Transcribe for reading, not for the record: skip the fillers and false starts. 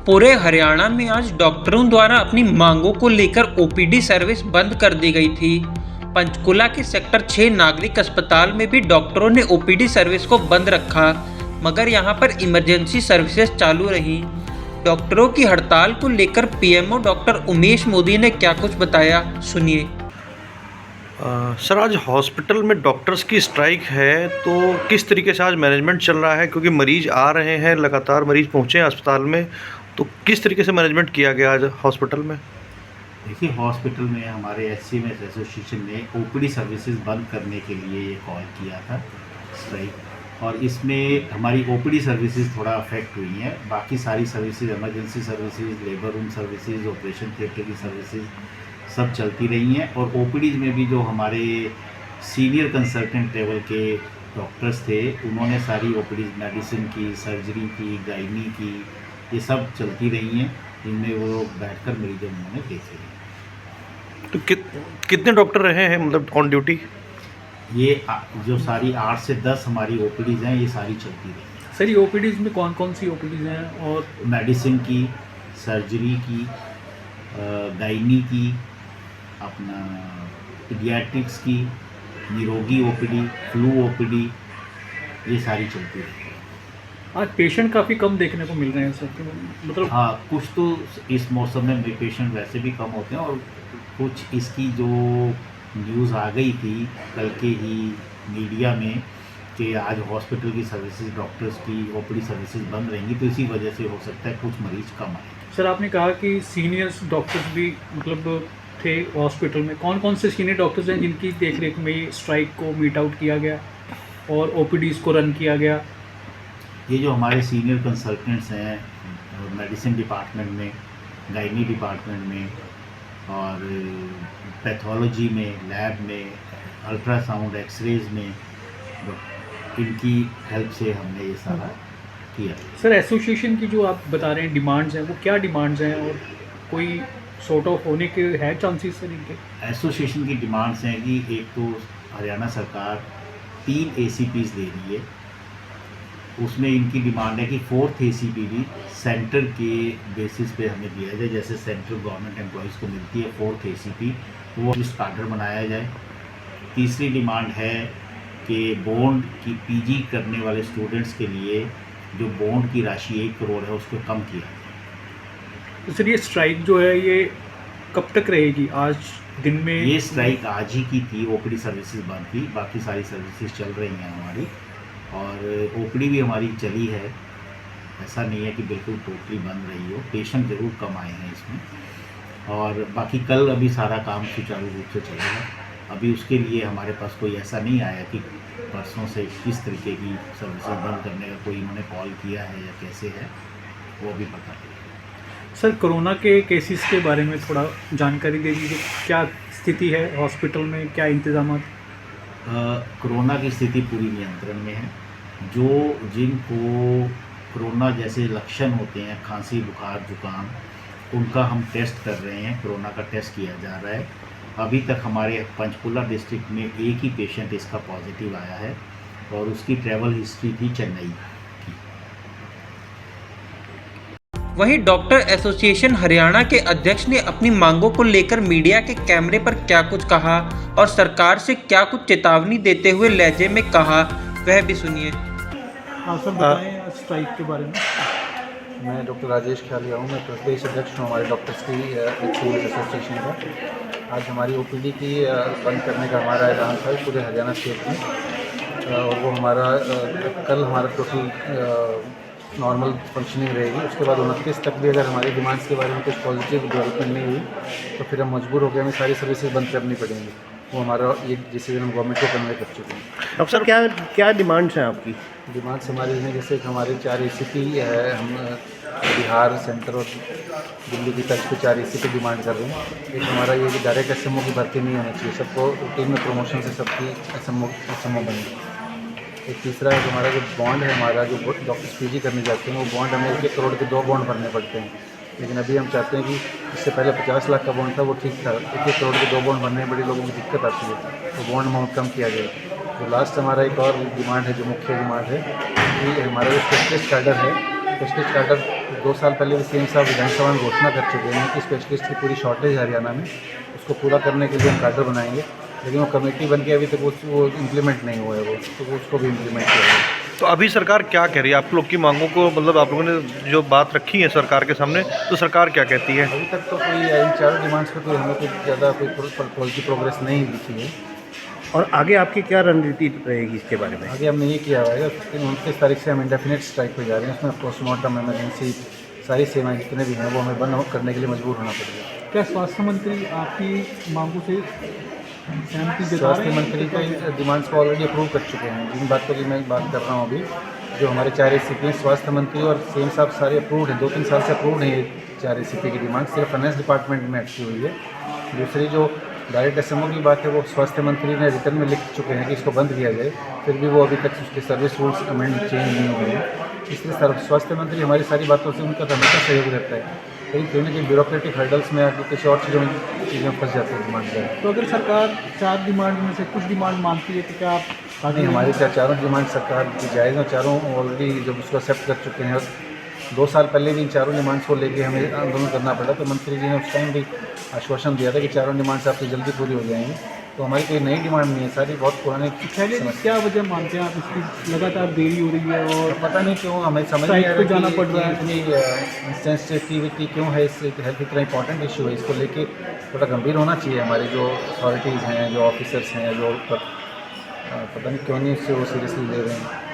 पूरे हरियाणा में आज डॉक्टरों द्वारा अपनी मांगों को लेकर ओपीडी सर्विस बंद कर दी गई थी। पंचकुला के सेक्टर 6 नागरिक अस्पताल में भी डॉक्टरों ने ओपीडी सर्विस को बंद रखा, मगर यहां पर इमरजेंसी सर्विसेज चालू रहीं। डॉक्टरों की हड़ताल को लेकर पीएमओ डॉक्टर उमेश मोदी ने क्या कुछ बताया, सुनिए। सर, आज हॉस्पिटल में डॉक्टर्स की स्ट्राइक है, तो किस तरीके से आज मैनेजमेंट चल रहा है? क्योंकि मरीज़ आ रहे हैं, लगातार मरीज़ पहुँचे हैं अस्पताल में, तो किस तरीके से मैनेजमेंट किया गया आज हॉस्पिटल में? देखिए, हॉस्पिटल में हमारे HCMS एसोसिएशन ने ओपीडी सर्विसेज बंद करने के लिए ये कॉल किया था स्ट्राइक, और इसमें हमारी ओपीडी सर्विसेज थोड़ा अफेक्ट हुई हैं। बाकी सारी services, emergency services, labour room services, operation theatre की सर्विसेज सब चलती रही हैं। और ओपीडीज़ में भी जो हमारे सीनियर कंसल्टेंट लेवल के डॉक्टर्स थे, उन्होंने सारी ओपीडीज़ मेडिसिन की, सर्जरी की, गायनी की, ये सब चलती रही हैं। इनमें वो बैठकर मरीजों उन्होंने देखे हैं। तो कितने डॉक्टर रहे हैं मतलब ऑन ड्यूटी? ये जो सारी 8 से 10 हमारी ओपीडीज़ हैं, ये सारी चलती रही हैं। सर, ये ओपीडीज़ में कौन कौन सी ओपीडीज़ हैं? और मेडिसिन की, सर्जरी की, गायनी की, अपना पीडियाट्रिक्स की, निरोगी ओपीडी, फ्लू ओपीडी, ये सारी चलती रही है। आज पेशेंट काफ़ी कम देखने को मिल रहे हैं सर, मतलब हाँ, कुछ तो इस मौसम में पेशेंट वैसे भी कम होते हैं, और कुछ इसकी जो न्यूज़ आ गई थी कल के ही मीडिया में कि आज हॉस्पिटल की सर्विसेज, डॉक्टर्स की ओपीडी सर्विसेज बंद रहेंगी, तो इसी वजह से हो सकता है कुछ मरीज़ कम आए। सर, आपने कहा कि सीनियर्स डॉक्टर्स भी मतलब थे हॉस्पिटल में। कौन कौन से सीनियर डॉक्टर्स हैं जिनकी देखरेख में स्ट्राइक को मीट आउट किया गया और ओपीडीज़ को रन किया गया? ये जो हमारे सीनियर कंसल्टेंट्स हैं मेडिसिन डिपार्टमेंट में, गायनी डिपार्टमेंट में, और पैथोलॉजी में, लैब में, अल्ट्रासाउंड, एक्सरेज में, इनकी हेल्प से हमने ये सारा किया। सर, एसोसिएशन की जो आप बता रहे हैं डिमांड्स हैं, वो क्या डिमांड्स हैं और कोई सॉर्ट ऑफ होने के है चांसेस सर इनके? एसोसिएशन की डिमांड्स हैं कि एक तो हरियाणा सरकार 3 ACPs दे रही है, उसमें इनकी डिमांड है कि 4th ACP भी सेंटर के बेसिस पे हमें दिया जाए। जैसे सेंट्रल गवर्नमेंट एम्प्लॉयज़ को मिलती है 4th ACP, वो लिस्ट कार्डर बनाया जाए। तीसरी डिमांड है कि बॉन्ड की PG करने वाले स्टूडेंट्स के लिए जो बॉन्ड की राशि 1 करोड़ है, उसको कम किया जाए। तो सर, ये स्ट्राइक जो है ये कब तक रहेगी? आज दिन में ये स्ट्राइक आज ही की थी, ओपीडी सर्विसेज बंद थी, बाकी सारी सर्विसेज चल रही हैं हमारी, और ओपीडी भी हमारी चली है। ऐसा नहीं है कि बिल्कुल टोटली बंद रही हो, पेशेंट ज़रूर कम आए हैं इसमें, और बाकी कल अभी सारा काम सुचारू रूप से चलेगा। अभी उसके लिए हमारे पास कोई ऐसा नहीं आया कि परसों से किस तरीके की सर्विसेज बंद करने का कोई इन्होंने कॉल किया है या कैसे है, वो भी पता नहीं। सर, कोरोना के केसेस के बारे में थोड़ा जानकारी दे दीजिए। क्या स्थिति है हॉस्पिटल में, क्या इंतजाम? कोरोना की स्थिति पूरी नियंत्रण में है। जिनको कोरोना जैसे लक्षण होते हैं, खांसी, बुखार, जुकाम, उनका हम टेस्ट कर रहे हैं, कोरोना का टेस्ट किया जा रहा है। अभी तक हमारे पंचकुला डिस्ट्रिक्ट में एक ही पेशेंट इसका पॉजिटिव आया है, और उसकी ट्रैवल हिस्ट्री थी चेन्नई की। वहीं डॉक्टर एसोसिएशन हरियाणा के अध्यक्ष ने अपनी मांगों को लेकर मीडिया के कैमरे पर क्या कुछ कहा और सरकार से क्या कुछ चेतावनी देते हुए लहजे में कहा, वह भी सुनिए। हाँ सर, बताएं स्ट्राइक के बारे में। मैं डॉक्टर राजेश ख्यालिया हूँ। मैं प्रदेश अध्यक्ष हूँ हमारे डॉक्टर्स की HCMS एसोसिएशन का। आज हमारी OPD की बंद करने का हमारा ऐलान था पूरे हरियाणा स्टेट में, और वो हमारा कल हमारा टोटल नॉर्मल फंक्शनिंग रहेगी। उसके बाद 29 तक भी अगर हमारी डिमांड्स के बारे में कुछ पॉजिटिव डेवलपमेंट नहीं हुई, तो फिर हम मजबूर हो गए, हमें सारी सर्विसेज बंद करनी पड़ेंगी। वो हमारा ये डिसीजन हम गवर्नमेंट को कन्वे कर चुके हैं। अब सर, क्या डिमांड्स हैं आपकी? डिमांड्स हमारी हैं, जैसे कि हमारे 4 ACP है, हम बिहार, सेंटर और दिल्ली की तर्ज पे 4 ACP डिमांड कर रहे हैं। एक हमारा ये कि डायरेक्ट SMO की भर्ती नहीं होनी चाहिए, सबको रूटीन में प्रमोशन से सबकी SMO बने। एक तीसरा है हमारा जो बॉन्ड है, हमारा जो डॉक्टर्स PG करने जाते हैं, वो बॉन्ड हमें 1 करोड़ के 2 बॉन्ड भरने पड़ते हैं। लेकिन अभी हम चाहते हैं कि इससे पहले 50 लाख का बॉन्ड था, वो ठीक था। 1 करोड़ के 2 बॉन्ड भरने में बड़ी लोगों की दिक्कत आती है, तो बॉन्ड अमाउंट कम किया जाए। तो लास्ट हमारा एक और डिमांड है, जो मुख्य डिमांड है कि हमारा जो स्पेशलिस्ट कैडर है, स्पेशलिस्ट कैडर 2 साल पहले भी सीएम साहब विधानसभा में घोषणा कर चुके हैं कि स्पेशलिस्ट की पूरी शॉर्टेज है हरियाणा में, उसको पूरा करने के लिए हम कार्डर बनाएंगे, लेकिन वो कमेटी बन के अभी तक वो इम्प्लीमेंट नहीं हुआ है वो, तो वो उसको भी इम्प्लीमेंट किया जाए। तो अभी सरकार क्या कह रही है आप लोग की मांगों को, मतलब आप लोगों ने जो बात रखी है सरकार के सामने, तो सरकार क्या कहती है? अभी तक तो कोई इन चारों डिमांड्स पर कोई हमें कुछ ज़्यादा कोई पॉजिटिव प्रोग्रेस नहीं दिखी है। और आगे आपकी क्या रणनीति रहेगी इसके बारे में? आगे हमने ये किया हुआ है 29 तारीख से हम इंडेफिनिट स्ट्राइक पे जा रहे हैं, उसमें पोस्टमार्टम इमरजेंसी सारी सेवाएं जितने भी हैं वो हमें बंद करने के लिए मजबूर होना पड़ेगा। क्या स्वास्थ्य मंत्री आपकी मांगों से सहमति जता रहे स्वास्थ्य हैं? मंत्री को डिमांड्स को ऑलरेडी अप्रूव कर चुके हैं, जिन बातों की मैं बात कर रहा हूँ अभी, जो हमारे 4 ACP हैं, स्वास्थ्य मंत्री और सीएम साहब सारे अप्रूव्ड हैं, 2-3 साल से अप्रूव्ड है ये 4 ACP की डिमांड, सिर्फ फाइनेंस डिपार्टमेंट में अटकी हुई है। दूसरी जो डायरेक्ट SMO की बात है वो स्वास्थ्य मंत्री ने रिटर्न में लिख चुके हैं कि इसको बंद किया जाए, फिर भी वो अभी तक उसके सर्विस रूल्स अमेंड चेंज नहीं हुए हैं। इसलिए स्वास्थ्य मंत्री हमारी सारी बातों से उनका हमेशा सहयोग रहता है, कहीं ना कहीं ब्यूरोक्रेटिक हर्डल्स में आगे किसी और चीज़ों फंस जाते हैं डिमांड में। तो अगर सरकार 4 डिमांड में से कुछ डिमांड मानती है तो क्या आप नहीं, हमारी चारों डिमांड सरकार की जायज़ और चारों ऑलरेडी जब उसको एक्सेप्ट कर चुके हैं। 2 साल पहले भी इन चारों डिमांड्स को लेके हमें आंदोलन करना पड़ा, तो मंत्री जी ने उस टाइम भी आश्वासन दिया था कि चारों डिमांड्स आपकी जल्दी पूरी हो जाएंगी। तो हमारी कोई नई डिमांड नहीं है, सारी बहुत पुराने पहले क्या वजह मानते हैं आप इसकी लगातार देरी हो रही है और पता नहीं क्यों हमें समझ नहीं स्ट्राइक आ पे रहा जाना कि पड़ रहा है। इतनी सेंसिटिविटी क्यों है, इस हेल्थ इतना इंपॉर्टेंट इशू है, इसको लेके थोड़ा गंभीर होना चाहिए। हमारे जो अथॉरिटीज़ हैं, जो ऑफिसर्स हैं, जो पता नहीं क्यों नहीं उससे वो सीरियसली ले रहे हैं।